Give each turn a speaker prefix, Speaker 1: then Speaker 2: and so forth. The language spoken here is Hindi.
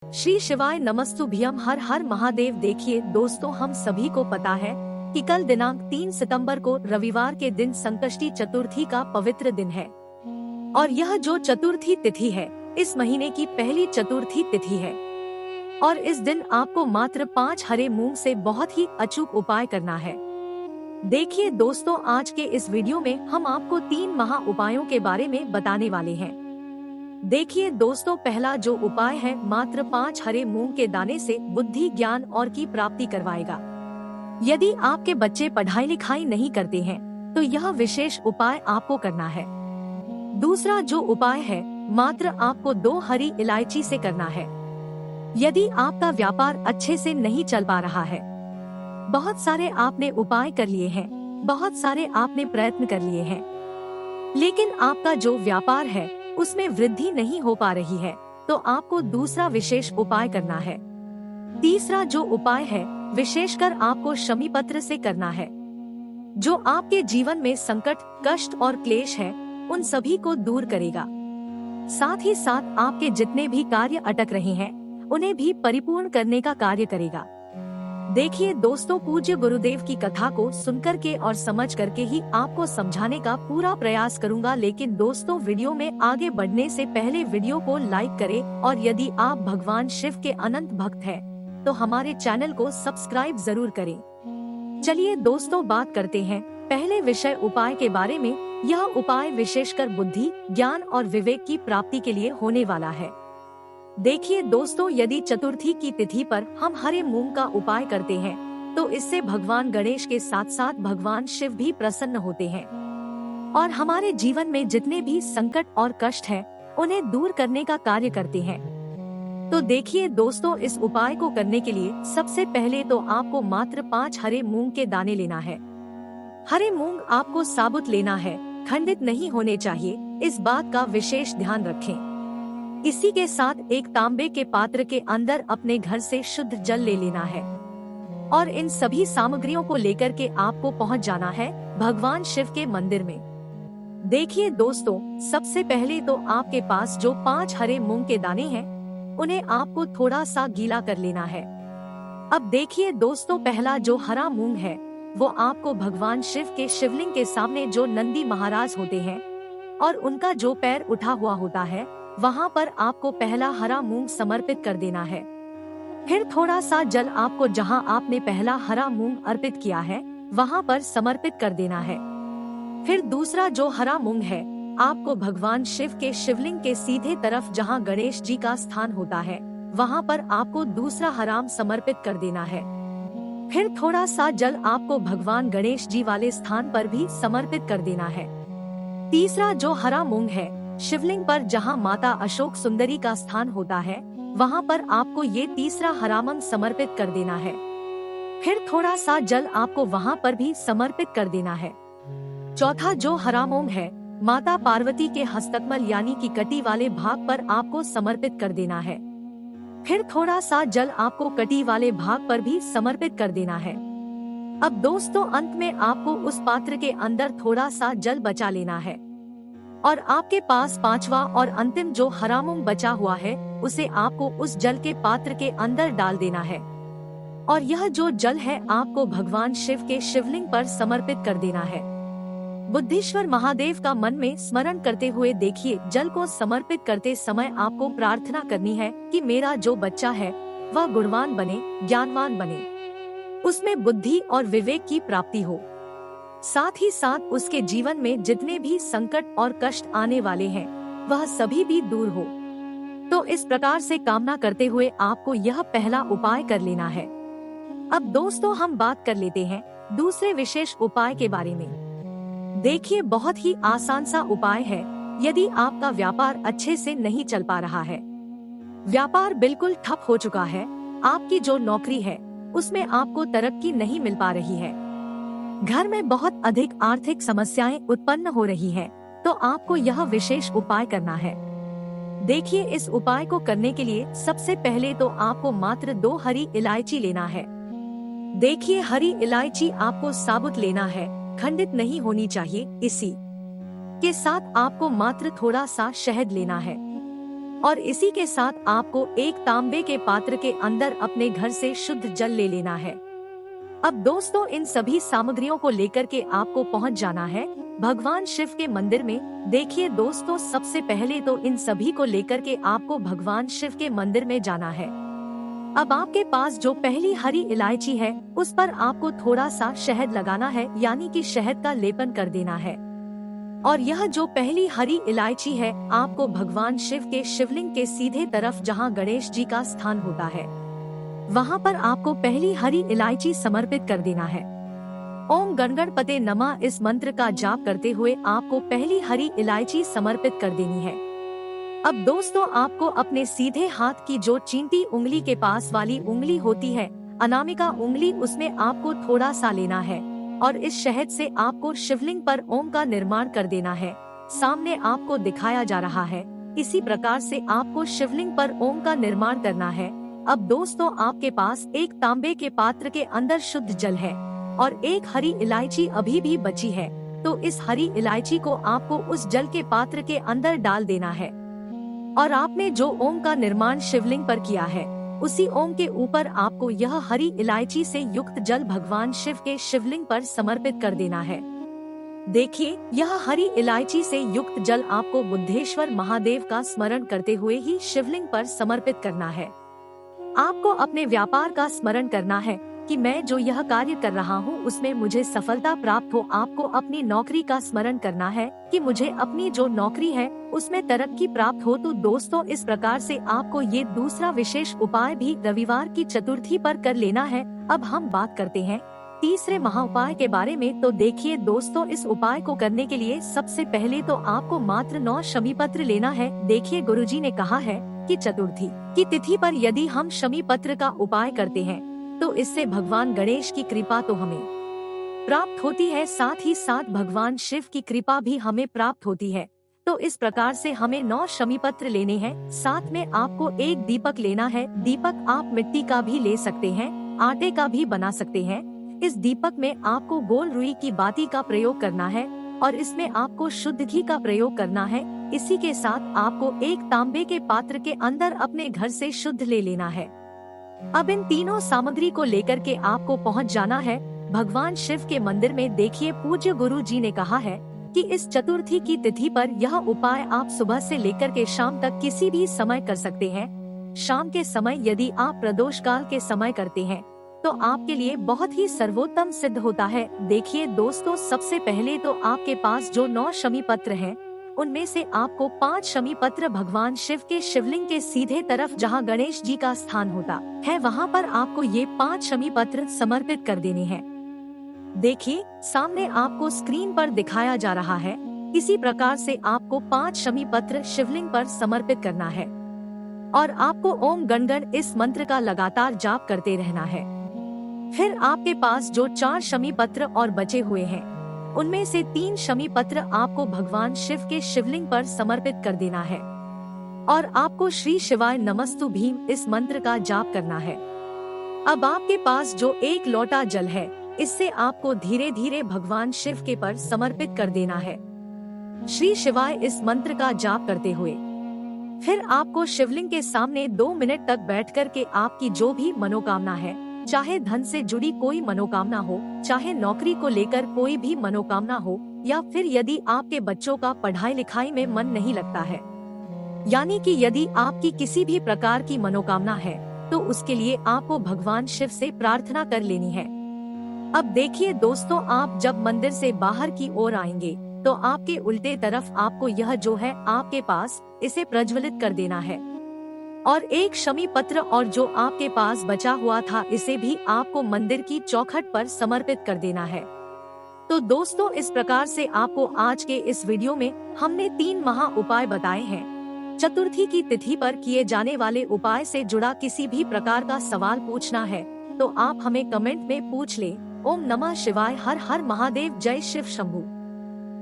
Speaker 1: श्री शिवाय नमस्तुभ्यम, हर हर महादेव। देखिए दोस्तों, हम सभी को पता है कि कल दिनांक 3 सितंबर को रविवार के दिन संकष्टी चतुर्थी का पवित्र दिन है और यह जो चतुर्थी तिथि है इस महीने की पहली चतुर्थी तिथि है और इस दिन आपको मात्र 5 हरे मूंग से बहुत ही अचूक उपाय करना है। देखिए दोस्तों, आज के इस वीडियो में हम आपको 3 महा उपायों के बारे में बताने वाले हैं। देखिए दोस्तों, पहला जो उपाय है, मात्र 5 हरे मूंग के दाने से बुद्धि, ज्ञान और की प्राप्ति करवाएगा। यदि आपके बच्चे पढ़ाई लिखाई नहीं करते हैं तो यह विशेष उपाय आपको करना है। दूसरा जो उपाय है, मात्र आपको 2 हरी इलायची से करना है। यदि आपका व्यापार अच्छे से नहीं चल पा रहा है, बहुत सारे आपने उपाय कर लिए हैं, बहुत सारे आपने प्रयत्न कर लिए हैं, लेकिन आपका जो व्यापार है उसमें वृद्धि नहीं हो पा रही है, तो आपको दूसरा विशेष उपाय करना है। तीसरा जो उपाय है, विशेषकर आपको शमी पत्र से करना है। जो आपके जीवन में संकट, कष्ट और क्लेश है उन सभी को दूर करेगा। साथ ही साथ आपके जितने भी कार्य अटक रहे हैं उन्हें भी परिपूर्ण करने का कार्य करेगा। देखिए दोस्तों, पूज्य गुरुदेव की कथा को सुनकर के और समझ करके ही आपको समझाने का पूरा प्रयास करूंगा। लेकिन दोस्तों, वीडियो में आगे बढ़ने से पहले वीडियो को लाइक करें और यदि आप भगवान शिव के अनंत भक्त हैं तो हमारे चैनल को सब्सक्राइब जरूर करें। चलिए दोस्तों, बात करते हैं पहले विषय उपाय के बारे में। यह उपाय विशेषकर बुद्धि, ज्ञान और विवेक की प्राप्ति के लिए होने वाला है। देखिए दोस्तों, यदि चतुर्थी की तिथि पर हम हरे मूंग का उपाय करते हैं तो इससे भगवान गणेश के साथ साथ भगवान शिव भी प्रसन्न होते हैं और हमारे जीवन में जितने भी संकट और कष्ट हैं उन्हें दूर करने का कार्य करते हैं। तो देखिए दोस्तों, इस उपाय को करने के लिए सबसे पहले तो आपको मात्र 5 हरे मूंग के दाने लेना है। हरे मूंग आपको साबुत लेना है, खंडित नहीं होने चाहिए, इस बात का विशेष ध्यान रखें। इसी के साथ एक तांबे के पात्र के अंदर अपने घर से शुद्ध जल ले लेना है और इन सभी सामग्रियों को लेकर के आपको पहुंच जाना है भगवान शिव के मंदिर में। देखिए दोस्तों, सबसे पहले तो आपके पास जो 5 हरे मूंग के दाने हैं उन्हें आपको थोड़ा सा गीला कर लेना है। अब देखिए दोस्तों, पहला जो हरा मूंग है वो आपको भगवान शिव के शिवलिंग के सामने जो नंदी महाराज होते हैं और उनका जो पैर उठा हुआ होता है वहाँ पर आपको पहला हरा मूंग समर्पित कर देना है। फिर थोड़ा सा जल आपको जहाँ आपने पहला हरा मूंग अर्पित किया है वहाँ पर समर्पित कर देना है। फिर दूसरा जो हरा मूंग है आपको भगवान शिव के शिवलिंग के सीधे तरफ जहाँ गणेश जी का स्थान होता है वहाँ पर आपको दूसरा हराम समर्पित कर देना है। फिर थोड़ा सा जल आपको भगवान गणेश जी वाले स्थान पर भी समर्पित कर देना है। तीसरा जो हरा मूंग है, शिवलिंग पर जहां माता अशोक सुंदरी का स्थान होता है वहां पर आपको ये तीसरा हरामंग समर्पित कर देना है। फिर थोड़ा सा जल आपको वहां पर भी समर्पित कर देना है। चौथा जो हरामोंग है, माता पार्वती के हस्तकमल यानी कि कटी वाले भाग पर आपको समर्पित कर देना है। फिर थोड़ा सा जल आपको कटी वाले भाग पर भी समर्पित कर देना है। अब दोस्तों, अंत में आपको उस पात्र के अंदर थोड़ा सा जल बचा लेना है और आपके पास 5वां और अंतिम जो हरा मूंग बचा हुआ है उसे आपको उस जल के पात्र के अंदर डाल देना है और यह जो जल है आपको भगवान शिव के शिवलिंग पर समर्पित कर देना है। बुद्धीश्वर महादेव का मन में स्मरण करते हुए देखिए, जल को समर्पित करते समय आपको प्रार्थना करनी है कि मेरा जो बच्चा है वह गुणवान बने, ज्ञानवान बने, उसमें बुद्धि और विवेक की प्राप्ति हो, साथ ही साथ उसके जीवन में जितने भी संकट और कष्ट आने वाले हैं वह सभी भी दूर हो। तो इस प्रकार से कामना करते हुए आपको यह पहला उपाय कर लेना है। अब दोस्तों, हम बात कर लेते हैं दूसरे विशेष उपाय के बारे में। देखिए, बहुत ही आसान सा उपाय है। यदि आपका व्यापार अच्छे से नहीं चल पा रहा है, व्यापार बिल्कुल ठप हो चुका है, आपकी जो नौकरी है उसमें आपको तरक्की नहीं मिल पा रही है, घर में बहुत अधिक आर्थिक समस्याएं उत्पन्न हो रही हैं, तो आपको यह विशेष उपाय करना है। देखिए, इस उपाय को करने के लिए सबसे पहले तो आपको मात्र 2 हरी इलायची लेना है। देखिए, हरी इलायची आपको साबुत लेना है, खंडित नहीं होनी चाहिए। इसी के साथ आपको मात्र थोड़ा सा शहद लेना है। और इसी के साथ आपको एक तांबे के पात्र के अंदर अपने घर से शुद्ध जल ले लेना है। अब दोस्तों इन सभी सामग्रियों को लेकर के आपको पहुंच जाना है भगवान शिव के मंदिर में। देखिए दोस्तों, सबसे पहले तो इन सभी को लेकर के आपको भगवान शिव के मंदिर में जाना है। अब आपके पास जो पहली हरी इलायची है उस पर आपको थोड़ा सा शहद लगाना है, यानी कि शहद का लेपन कर देना है। और यह जो पहली हरी इलायची है आपको भगवान शिव के शिवलिंग के सीधे तरफ जहां गणेश जी का स्थान होता है वहां पर आपको पहली हरी इलायची समर्पित कर देना है। ओम गणगणपते नमः इस मंत्र का जाप करते हुए आपको पहली हरी इलायची समर्पित कर देनी है। अब दोस्तों आपको अपने सीधे हाथ की जो चींटी उंगली के पास वाली उंगली होती है, अनामिका उंगली, उसमें आपको थोड़ा सा लेना है और इस शहद से आपको शिवलिंग पर ओम का निर्माण कर देना है। सामने आपको दिखाया जा रहा है, इसी प्रकार से आपको शिवलिंग पर ओम का निर्माण करना है। अब दोस्तों आपके पास एक तांबे के पात्र के अंदर शुद्ध जल है और एक हरी इलायची अभी भी बची है, तो इस हरी इलायची को आपको उस जल के पात्र के अंदर डाल देना है। और आपने जो ओम का निर्माण शिवलिंग पर किया है उसी ओम के ऊपर आपको यह हरी इलायची से युक्त जल भगवान शिव के शिवलिंग पर समर्पित कर देना है। देखिए, यह हरी इलायची से युक्त जल आपको बुद्धेश्वर महादेव का स्मरण करते हुए ही शिवलिंग पर समर्पित करना है। आपको अपने व्यापार का स्मरण करना है कि मैं जो यह कार्य कर रहा हूँ उसमें मुझे सफलता प्राप्त हो। आपको अपनी नौकरी का स्मरण करना है कि मुझे अपनी जो नौकरी है उसमें तरक्की प्राप्त हो। तो दोस्तों इस प्रकार से आपको ये दूसरा विशेष उपाय भी रविवार की चतुर्थी पर कर लेना है। अब हम बात करते हैं तीसरे महा उपाय के बारे में। तो देखिए दोस्तों, इस उपाय को करने के लिए सबसे पहले तो आपको मात्र 9 शमी पत्र लेना है। देखिए गुरुजी ने कहा है कि चतुर्थी की तिथि पर यदि हम शमी पत्र का उपाय करते हैं तो इससे भगवान गणेश की कृपा तो हमें प्राप्त होती है, साथ ही साथ भगवान शिव की कृपा भी हमें प्राप्त होती है। तो इस प्रकार से हमें 9 शमी पत्र लेने हैं। साथ में आपको एक दीपक लेना है। दीपक आप मिट्टी का भी ले सकते हैं, आटे का भी बना सकते हैं। इस दीपक में आपको गोल रुई की बाती का प्रयोग करना है और इसमें आपको शुद्ध घी का प्रयोग करना है। इसी के साथ आपको एक तांबे के पात्र के अंदर अपने घर से शुद्ध ले लेना है। अब इन तीनों सामग्री को लेकर के आपको पहुंच जाना है भगवान शिव के मंदिर में। देखिए पूज्य गुरु जी ने कहा है कि इस चतुर्थी की तिथि पर यह उपाय आप सुबह से लेकर के शाम तक किसी भी समय कर सकते हैं। शाम के समय यदि आप प्रदोष काल के समय करते हैं तो आपके लिए बहुत ही सर्वोत्तम सिद्ध होता है। देखिए दोस्तों, सबसे पहले तो आपके पास जो 9 शमी पत्र हैं उनमें से आपको 5 शमी पत्र भगवान शिव के शिवलिंग के सीधे तरफ जहां गणेश जी का स्थान होता है वहां पर आपको ये 5 शमी पत्र समर्पित कर देने हैं। देखिए सामने आपको स्क्रीन पर दिखाया जा रहा है, इसी प्रकार से आपको 5 शमी पत्र शिवलिंग पर समर्पित करना है और आपको ओम गणगण इस मंत्र का लगातार जाप करते रहना है। फिर आपके पास जो 4 शमी पत्र और बचे हुए हैं उनमें से 3 शमी पत्र आपको भगवान शिव के शिवलिंग पर समर्पित कर देना है और आपको श्री शिवाय नमस्तु भीम इस मंत्र का जाप करना है। अब आपके पास जो एक लोटा जल है इससे आपको धीरे धीरे भगवान शिव के पर समर्पित कर देना है श्री शिवाय इस मंत्र का जाप करते हुए। फिर आपको शिवलिंग के सामने 2 मिनट तक बैठकर के आपकी जो भी मनोकामना है, चाहे धन से जुड़ी कोई मनोकामना हो, चाहे नौकरी को लेकर कोई भी मनोकामना हो, या फिर यदि आपके बच्चों का पढ़ाई लिखाई में मन नहीं लगता है, यानी कि यदि आपकी किसी भी प्रकार की मनोकामना है तो उसके लिए आपको भगवान शिव से प्रार्थना कर लेनी है। अब देखिए दोस्तों, आप जब मंदिर से बाहर की ओर आएंगे तो आपके उल्टे तरफ आपको यह जो है आपके पास इसे प्रज्वलित कर देना है और एक शमी पत्र और जो आपके पास बचा हुआ था इसे भी आपको मंदिर की चौखट पर समर्पित कर देना है। तो दोस्तों, इस प्रकार से आपको आज के इस वीडियो में हमने 3 महा उपाय बताए हैं। चतुर्थी की तिथि पर किए जाने वाले उपाय से जुड़ा किसी भी प्रकार का सवाल पूछना है तो आप हमें कमेंट में पूछ लें। ओम नमः शिवाय। हर हर महादेव। जय शिव शंभू।